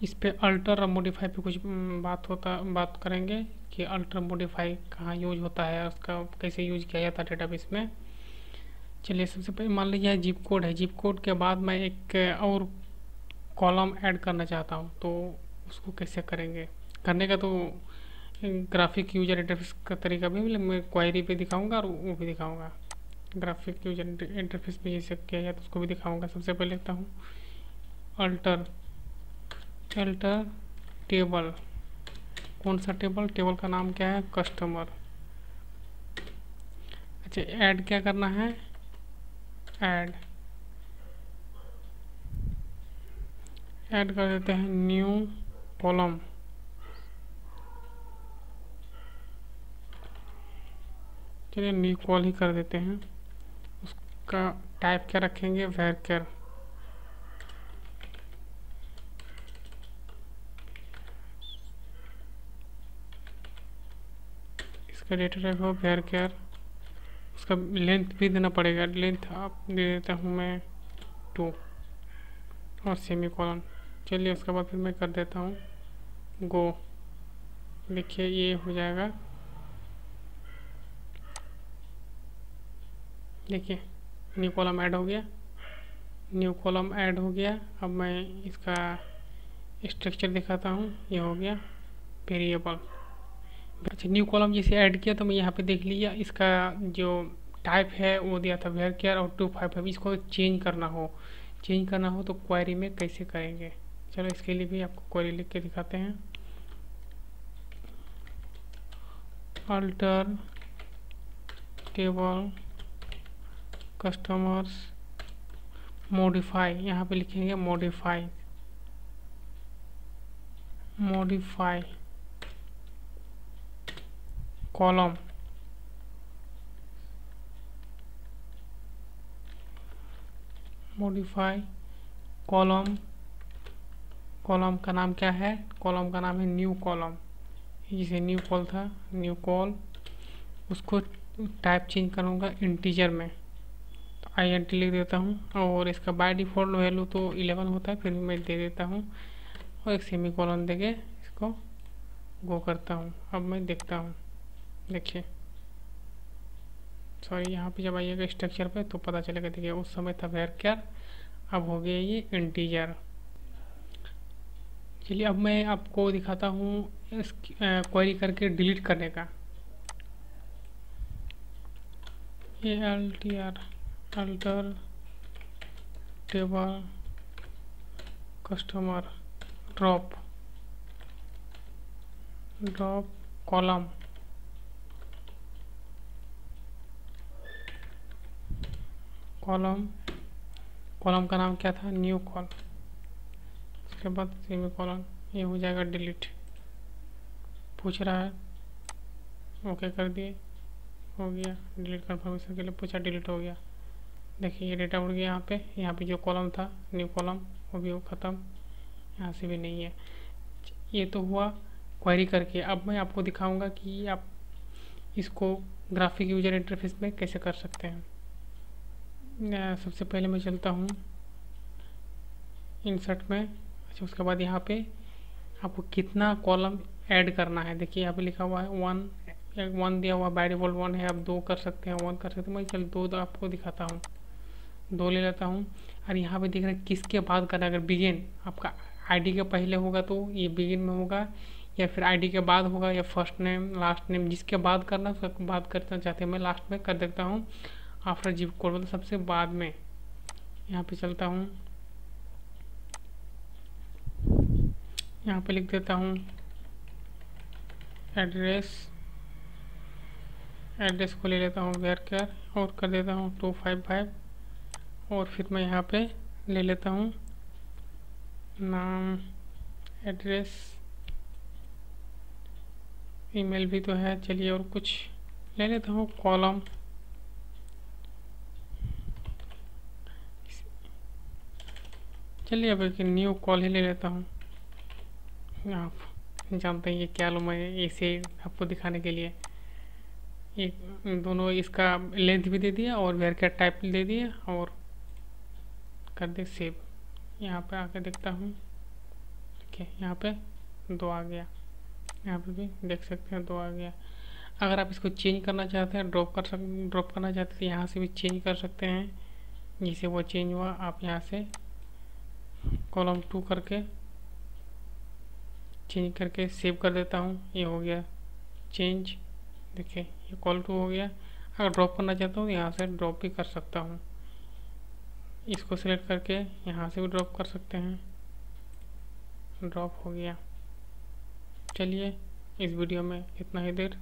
इस पे अल्टर और मॉडिफाई पे कुछ बात करेंगे कि अल्टर मॉडिफाई कहाँ यूज होता है, उसका कैसे यूज किया जाता है डेटाबेस में। चलिए सबसे पहले मान लीजिए जिप कोड है, जिप कोड के बाद मैं एक और कॉलम ऐड करना चाहता हूँ, तो उसको कैसे करेंगे। करने का तो ग्राफिक यूजर इंटरफेस का तरीका भी मैं क्वेरी पे दिखाऊंगा और वो भी दिखाऊंगा। ग्राफिक यूजर इंटरफेस पे जैसे किया जाए तो उसको भी दिखाऊंगा। सबसे पहले लिखता हूँ अल्टर अल्टर टेबल। कौन सा टेबल? टेबल का नाम क्या है? कस्टमर। अच्छा, ऐड क्या करना है? ऐड ऐड कर देते हैं न्यू कॉलम। चलिए न्यू कॉल ही कर देते हैं। उसका टाइप क्या रखेंगे? varchar। इसका डेटा टाइप हो varchar। उसका लेंथ भी देना पड़ेगा, लेंथ आप दे देता हूँ मैं 2 और सेमी कॉलन। चलिए उसके बाद फिर मैं कर देता हूँ गो। देखिए ये हो जाएगा, देखिए न्यू कॉलम ऐड हो गया, न्यू कॉलम ऐड हो गया। अब मैं इसका स्ट्रक्चर दिखाता हूँ, ये हो गया वेरिएबल। अच्छा, न्यू कॉलम जैसे ऐड किया तो मैं यहाँ पे देख लिया इसका जो टाइप है वो दिया था varchar और 255। इसको चेंज करना हो तो क्वेरी में कैसे करेंगे। चलो इसके लिए भी आपको क्वेरी लिख के दिखाते हैं। अल्टर टेबल कस्टमर्स मॉडिफाई, यहाँ पे लिखेंगे modify column. Modify column. Column का नाम क्या है? कॉलम का नाम है न्यू कॉलम। जैसे न्यू कॉल था, न्यू कॉल। उसको टाइप चेंज करूँगा इंटीजर में, तो INT लिख देता हूँ। और इसका बाय डिफ़ॉल्ट वैल्यू तो 11 होता है, फिर भी मैं दे देता हूँ और एक सेमी कॉलन देके इसको गो करता हूँ। अब मैं देखता हूँ, देखिए सॉरी, यहाँ पे जब आइएगा स्ट्रक्चर पे तो पता चलेगा। देखिए उस समय था varchar, अब हो गया ये इंटीजर। चलिए अब मैं आपको दिखाता हूँ इस क्वेरी करके डिलीट करने का। ये alter table customer drop column. Column का नाम क्या था? New call. उसके बाद सेमी कॉलन, ये हो जाएगा डिलीट। पूछ रहा है, ओके कर दिए, हो गया डिलीट। कन्फर्मेशन के लिए पूछा, डिलीट हो गया। देखिए ये डेटा उड़ गया। यहाँ पे जो कॉलम था न्यू कॉलम वो भी ख़त्म, यहाँ से भी नहीं है। ये तो हुआ क्वेरी करके। अब मैं आपको दिखाऊंगा कि आप इसको ग्राफिक यूजर इंटरफेस में कैसे कर सकते हैं। सबसे पहले मैं चलता हूँ इंसर्ट में। अच्छा, उसके बाद यहाँ पे आपको कितना कॉलम ऐड करना है, देखिए यहाँ पे लिखा हुआ है 1 दिया हुआ, बाय डिफॉल्ट 1 है। आप 2 कर सकते हैं, 1 कर सकते हैं। मैं चल 2 आपको दिखाता हूँ, 2 ले लेता हूँ। और यहाँ पे दिख रहा है किसके बाद करना है। अगर बिगिन आपका ID के पहले होगा तो ये बिगिन में होगा, या फिर ID के बाद होगा, या फर्स्ट नेम लास्ट नेम, जिसके बाद करना उसके बाद करना चाहते हैं। मैं लास्ट में कर देता हूँ, आफ्टर जिप कोड, मतलब सबसे बाद में। यहाँ पे चलता हूँ, यहाँ पे लिख देता हूँ एड्रेस को ले लेता हूँ varchar और कर देता हूँ 255। और फिर मैं यहाँ पे ले लेता हूँ नाम, एड्रेस, ईमेल भी तो है। चलिए और कुछ ले लेता हूँ कॉलम। चलिए अब एक न्यू कॉल ही ले लेता हूँ। आप जानते हैं ये क्या लूँ मैं इसे आपको दिखाने के लिए। एक दोनों इसका लेंथ भी दे दिया और varchar टाइप दे दिया और कर दे सेव। यहाँ पे आके देखता हूँ देखिए यहाँ पे 2 आ गया, यहाँ पे भी देख सकते हैं 2 आ गया। अगर आप इसको चेंज करना चाहते हैं, ड्रॉप करना चाहते हैं, यहाँ से भी चेंज कर सकते हैं। जिसे वो चेंज हुआ, आप यहाँ से कॉलम 2 करके चेंज करके सेव कर देता हूँ। ये हो गया चेंज, देखिए ये कॉल 2 हो गया। अगर ड्रॉप करना चाहता हूँ यहाँ से ड्रॉप भी कर सकता हूँ। इसको सिलेक्ट करके यहाँ से भी ड्रॉप कर सकते हैं, ड्रॉप हो गया। चलिए इस वीडियो में इतना ही देर।